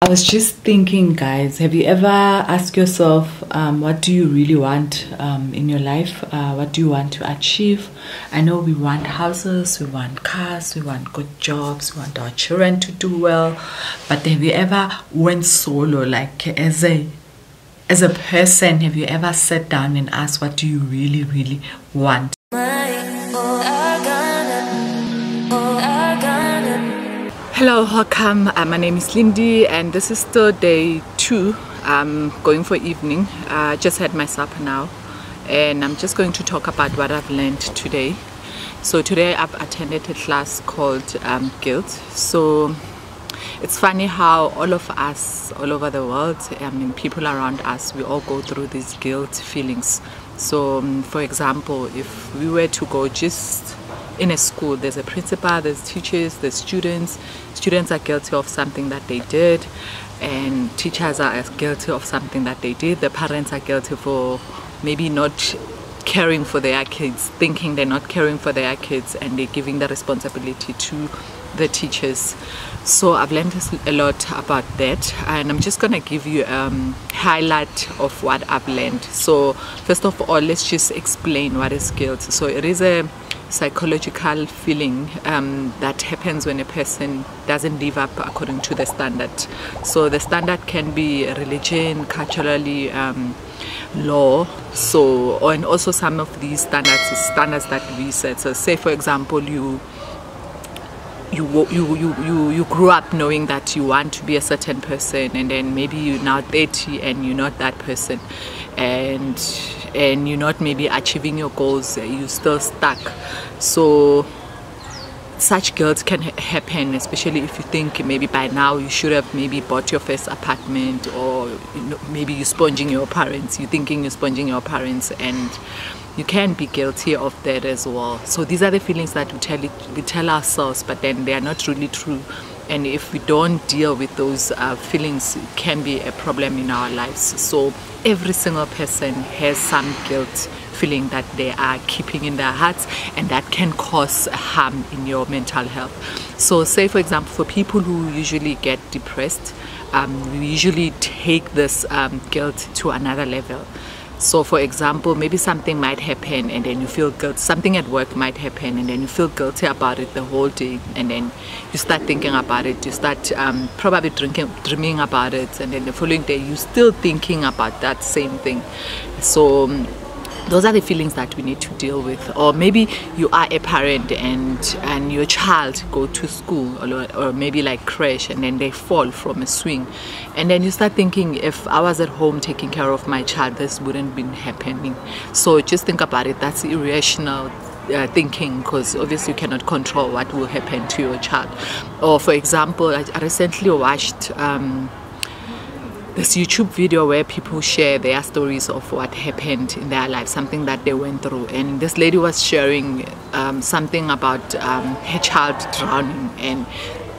I was just thinking, guys, have you ever asked yourself, what do you really want in your life? What do you want to achieve? I know we want houses, we want cars, we want good jobs, we want our children to do well. But have you ever went solo, like as a person? Have you ever sat down and asked, what do you really want? Hello, welcome. My name is Lindy and this is still day 2. I'm going for evening. I just had my supper now and I'm just going to talk about what I've learned today. So today I've attended a class called Guilt. So it's funny how all of us all over the world, I mean people around us, we all go through these guilt feelings. So for example, if we were to go just in a school, there's a principal, there's teachers, there's students. Students are guilty of something that they did, and teachers are guilty of something that they did. The parents are guilty for maybe not caring for their kids, thinking they're not caring for their kids, and they're giving the responsibility to the teachers. So I've learned a lot about that, and I'm just gonna give you a highlight of what I've learned. So first of all, let's just explain what is guilt. So it is a psychological feeling that happens when a person doesn't live up according to the standard. So the standard can be religion, culturally, law, so, and also some of these standards is standards that we set. So say for example, you grew up knowing that you want to be a certain person, and then maybe you're now 30 and you're not that person, and you're not maybe achieving your goals, you're still stuck. So such guilt can happen, especially if you think maybe by now you should have maybe bought your first apartment, or maybe you're sponging your parents, you're thinking you're sponging your parents, and you can be guilty of that as well. So these are the feelings that we tell ourselves, but then they are not really true. And if we don't deal with those feelings, it can be a problem in our lives. So every single person has some guilt feeling that they are keeping in their hearts, and that can cause harm in your mental health. So say for example, for people who usually get depressed, we usually take this guilt to another level. So for example, maybe something might happen and then you feel guilty. Something at work might happen and then you feel guilty about it the whole day, and then you start thinking about it, you start probably dreaming about it, and then the following day you're still thinking about that same thing. So those are the feelings that we need to deal with. Or maybe you are a parent and your child go to school, or maybe like crash, and then they fall from a swing, and then you start thinking, if I was at home taking care of my child, this wouldn't be happening. So just think about it. That's irrational thinking, because obviously you cannot control what will happen to your child. Or for example, I recently watched this YouTube video where people share their stories of what happened in their life, something that they went through, and this lady was sharing something about her child drowning, and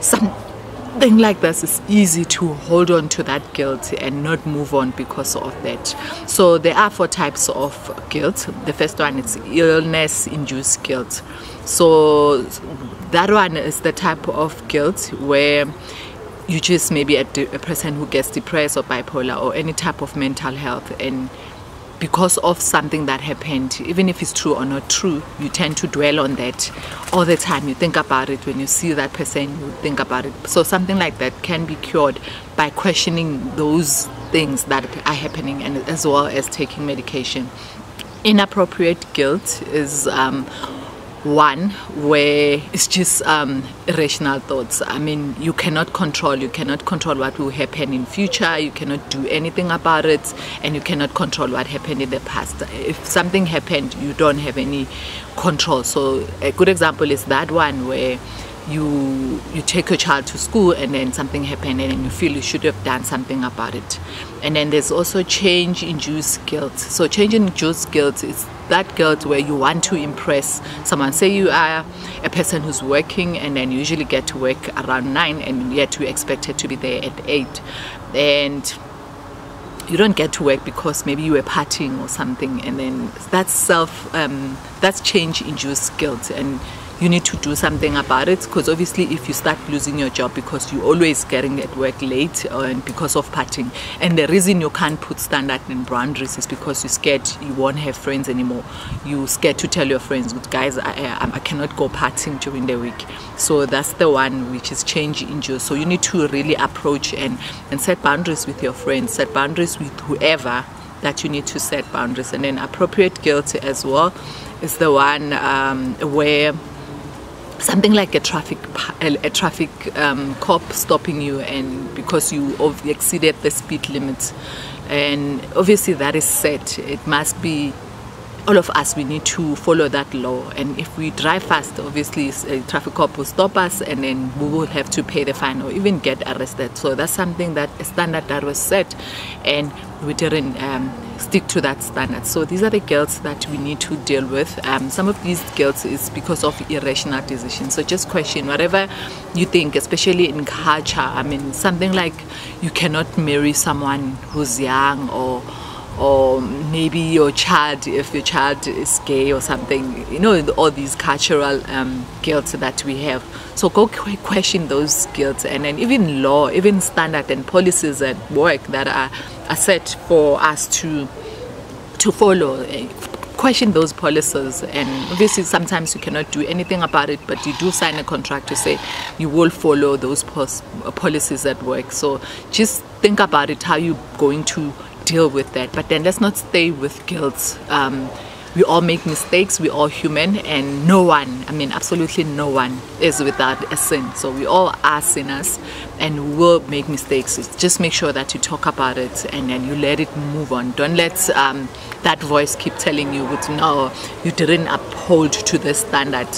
something like this is easy to hold on to that guilt and not move on because of that. So there are 4 types of guilt. The first one is illness-induced guilt. So that one is the type of guilt where you just maybe a person who gets depressed or bipolar or any type of mental health, and because of something that happened, even if it's true or not true, you tend to dwell on that all the time. You think about it. When you see that person, you think about it. So something like that can be cured by questioning those things that are happening, and as well as taking medication. Inappropriate guilt is one where it's just irrational thoughts. I mean, you cannot control what will happen in future, you cannot do anything about it, and you cannot control what happened in the past. If something happened, you don't have any control. So a good example is that one where you take your child to school and then something happened and then you feel you should have done something about it. And then there's also change-induced guilt. So change-induced guilt is that guilt where you want to impress someone. Say you are a person who's working and then you usually get to work around 9, and yet you're expected to be there at 8, and you don't get to work because maybe you were partying or something, and then that's change-induced guilt, and you need to do something about it, because obviously if you start losing your job because you're always getting at work late and because of partying, and the reason you can't put standard and boundaries is because you're scared you won't have friends anymore. You're scared to tell your friends, guys, I cannot go partying during the week. So that's the one which is change in you. So you need to really approach and set boundaries with your friends, set boundaries with whoever that you need to set boundaries. And then appropriate guilt as well is the one where something like a traffic cop stopping you, and because you exceeded the speed limit, and obviously that is set. It must be, all of us, we need to follow that law, and if we drive fast, obviously a traffic cop will stop us, and then we will have to pay the fine or even get arrested. So that's something, that a standard that was set, and we didn't stick to that standard. So these are the guilt that we need to deal with. Some of these guilt is because of irrational decisions. So just question whatever you think, especially in culture. I mean, something like you cannot marry someone who's young, or maybe your child, if your child is gay or something, you know, all these cultural guilt that we have. So go question those guilt, and then even law, even standard and policies at work that are set for us to follow. Question those policies, and obviously sometimes you cannot do anything about it, but you do sign a contract to say you will follow those policies at work. So just think about it, how you're going to deal with that. But then let's not stay with guilt. We all make mistakes, we all human, and no one, I mean absolutely no one is without a sin. So we all are sinners and we will make mistakes. Just make sure that you talk about it and then you let it move on. Don't let that voice keep telling you, no, you didn't uphold to the standard.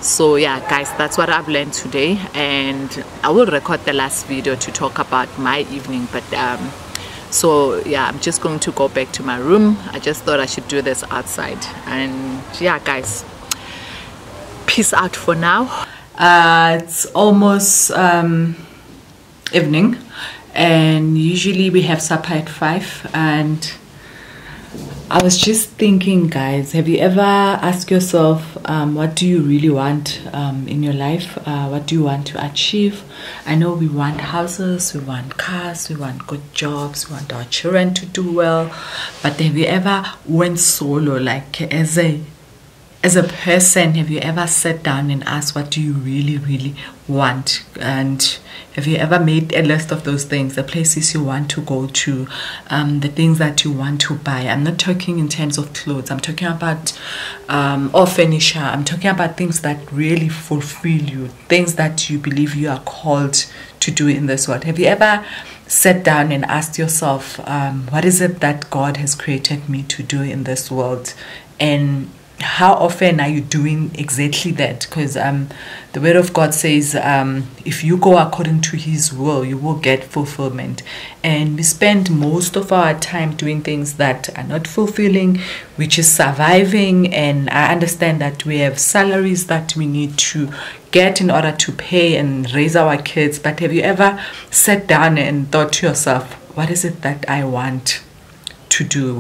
So yeah guys, that's what I've learned today, and I will record the last video to talk about my evening. But so yeah, I'm just going to go back to my room. I just thought I should do this outside. And yeah guys, peace out for now. It's almost evening, and usually we have supper at 5. And I was just thinking, guys, have you ever asked yourself, what do you really want in your life? What do you want to achieve? I know we want houses, we want cars, we want good jobs, we want our children to do well. But have you ever went solo, like as a person? Have you ever sat down and asked, what do you really want? And have you ever made a list of those things, the places you want to go to, the things that you want to buy? I'm not talking in terms of clothes. I'm talking about or furniture. I'm talking about things that really fulfill you, things that you believe you are called to do in this world. Have you ever sat down and asked yourself, what is it that God has created me to do in this world? And how often are you doing exactly that? Because the word of God says, if you go according to his will, you will get fulfillment. And we spend most of our time doing things that are not fulfilling, which is surviving. And I understand that we have salaries that we need to get in order to pay and raise our kids. But have you ever sat down and thought to yourself, what is it that I want to do?